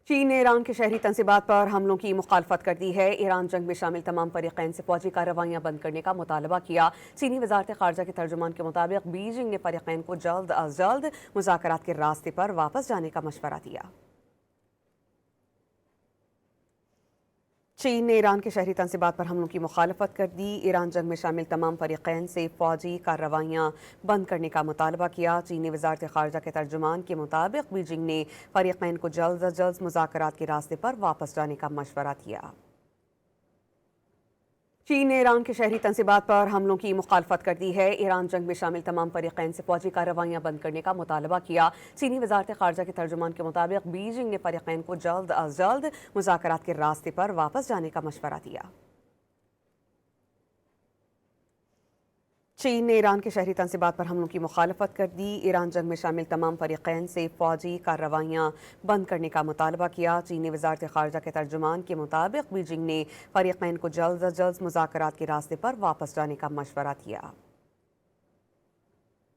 چین نے ایران کے شہری تنصیبات پر حملوں کی مخالفت کر دی ہے۔ ایران جنگ میں شامل تمام فریقین سے فوجی کارروائیاں بند کرنے کا مطالبہ کیا۔ چینی وزارت خارجہ کے ترجمان کے مطابق بیجنگ نے فریقین کو جلد از جلد مذاکرات کے راستے پر واپس جانے کا مشورہ دیا۔ چین نے ایران کے شہری تنصیبات پر حملوں کی مخالفت کر دی۔ ایران جنگ میں شامل تمام فریقین سے فوجی کارروائیاں بند کرنے کا مطالبہ کیا۔ چینی وزارت خارجہ کے ترجمان کے مطابق بیجنگ نے فریقین کو جلد از جلد مذاکرات کے راستے پر واپس جانے کا مشورہ دیا۔ چین نے ایران کے شہری تنصیبات پر حملوں کی مخالفت کر دی ہے۔ ایران جنگ میں شامل تمام فریقین سے فوجی کارروائیاں بند کرنے کا مطالبہ کیا۔ چینی وزارت خارجہ کے ترجمان کے مطابق بیجنگ نے فریقین کو جلد از جلد مذاکرات کے راستے پر واپس جانے کا مشورہ دیا۔ چین نے ایران کے شہری تنصیبات پر حملوں کی مخالفت کر دی۔ ایران جنگ میں شامل تمام فریقین سے فوجی کارروائیاں بند کرنے کا مطالبہ کیا۔ چینی وزارت خارجہ کے ترجمان کے مطابق بیجنگ نے فریقین کو جلد از جلد مذاکرات کے راستے پر واپس جانے کا مشورہ دیا۔